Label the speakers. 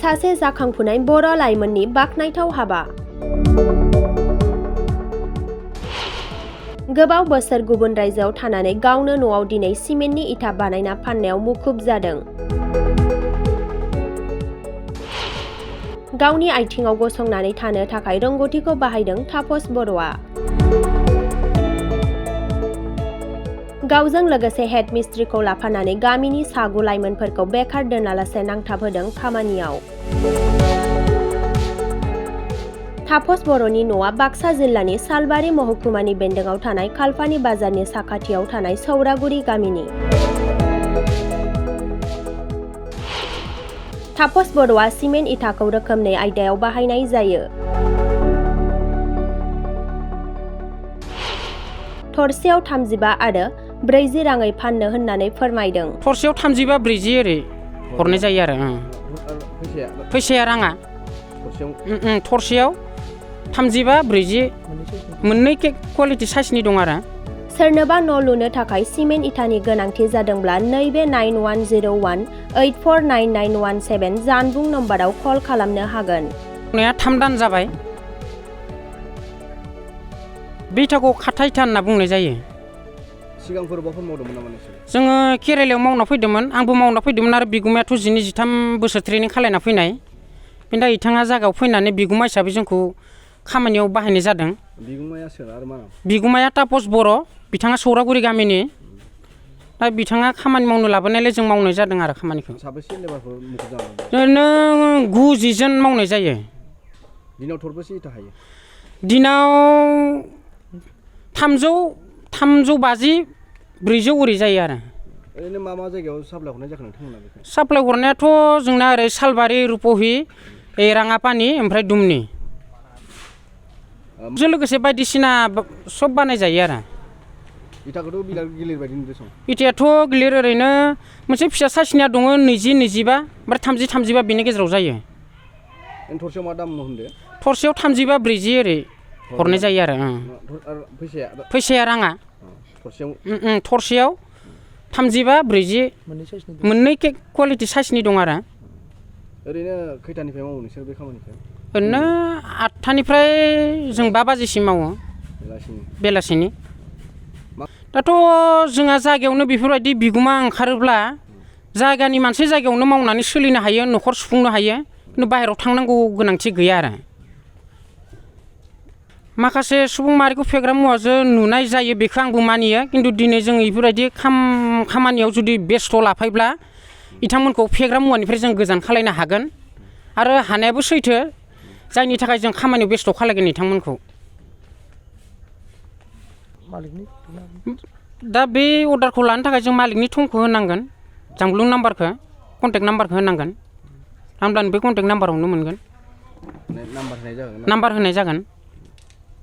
Speaker 1: सासे जाखांफुनाय बर' लाइमोननि बाखनायथाव हाबा। गोबाव बोसोर गुबुन रायजोआव थानानै गावनो न'आव दिनै सिमेन्टनि इथा बानायना फाननायाव मुखुब जादों। गावनि आथिङाव गसंनानै थानो थाखाय रोंग'थिखौ बाहायदों तापस बर'आ। गावजों लोगोसे हेड मिस्ट्रिखौ लाफानानै गामिनि सागु लाइमोनफोरखौ बेखार दोनालासे नांथाबहोदों खामानियाव। तापस बर'नि न'आ बाक्सा जिल्लानि सालबारि महकुमानि बेन्दोङाव थानाय खालपानि बाजारनि साखाथियाव थानाय सौरागुरि गामिनि। तापस बर'आ सिमेन्ट इथाखौ रोखोमनै आयदायाव बाहायनाय जायो। थरसेयाव 35 आरो 40 राङै फाननो होननानै फोरमायदों।
Speaker 2: थरसेयाव 35 40 ओरै हरनाय जायो आरो फैसाया राङा थरसेयाव 35 40 मोननै क्वालिटि साइसनि दं आरो।
Speaker 1: सोरनोबा न' लुनो थाखाय सिमेन्ट इथानि गोनांथि जादोंब्ला नैबे 9101849917 जानबुं नम्बराव कल खालामनो हागोन।
Speaker 2: 3 दान जाबाय। बे इथाखौ खाथा इथा होनना बुंनाय जायो।
Speaker 3: सिगांफोर मावदोंमोन नामा नोंसोर?
Speaker 2: जोङो केरेलायाव मावना फैदोंमोन, आंबो मावना फैदोंमोन आरो बिगुमायाथ' 23 बोसोर ट्रेनिं खालायना फैनाय। बेनि दा बिथाङा जायगायाव फैनानै बिगुमा हिसाबै जोंखौ खामानियाव बाहायनाय जादों।
Speaker 3: बिगुमाया सोर आरो मा नाम?
Speaker 2: बिगुमाया तापस बर', बिथाङा सौरागुरि गामिनि। दा बिथाङा खामानि मावनो लाबोनायलाय जों मावनाय जादों आरो खामानिखौ।
Speaker 3: साबेसे लेबारफोर मुखुब जानानै?
Speaker 2: ओरैनो 90 जन मावनाय जायो।
Speaker 3: दिनाव थरबेसे इथा हायो?
Speaker 2: दिनाव 350 400 ओरै जायो आरो।
Speaker 3: ओरैनो मा जायगायाव साप्लाय हरनाय जाखो नोंथांमोना बेखौ?
Speaker 2: साप्लाय हरनायाथ' जोंना ओरै सालबारि, रुपहि, राङापानि ओमफ्राय दुमनि। जों लोगोसे बायदिसिना सब बानाय जायो आरो।
Speaker 3: इथाखौथ' बिराद गिलिर बायदि नुदों।
Speaker 2: इथायाथ' गिलिर ओरैनो मोनसे फिसा साइसनिया दङ 20 25 ओमफ्राय 30 35 बेनि गेजेराव जायो।
Speaker 3: थरसेयाव मा दाम होनदो?
Speaker 2: थरसेयाव 35 40 ओरै हरनाय जायो आरो। फैसाया राङा थरसेयाव 35 40 मोननै क्वालिटि साइसनि दं आरो।
Speaker 3: ओरैनो खैथानिफ्राय मावो नोंसोर बे खामानिखौ?
Speaker 2: ओरैनो 8थानिफ्राय जों 5 बाजिसिम मावो बेलासिनि। दाथ' जोंहा जायगायावनो बेफोरबायदि बिगुमा ओंखारोब्ला जायगानि मानसि जायगायावनो मावनानै सोलिनो हायो, न'खर सुफुंनो हायो, खिन्थु बाहेरायाव थांनांगौ गोनांथि गैया आरो। माखासे सुबुं माहारिखौ फेग्रा मुवाजों नुनाय जायो, बेखौ आंबो मानियो। खिन्थु दिनै जों बेफोरबायदि खामानियाव जुदि बेस्थ' लाफायोब्ला बिथांमोनखौ फेग्रा मुवानिफ्राय जों गोजान खालायनो हागोन आरो हानायाबो सैथो, जायनि थाखाय जों खामानियाव बेस्थ' खालायगोन बिथांमोनखौ। दा बे अर्डारखौ लानो थाखाय जों मालिकनि थंखौ होनांगोन, जानबुं नाम्बारखौ, कन्टेक्ट नाम्बारखौ होनांगोन। होमब्लानो बे कन्टेक्ट नाम्बारावनो मोनगोन, नाम्बार होनाय जागोन।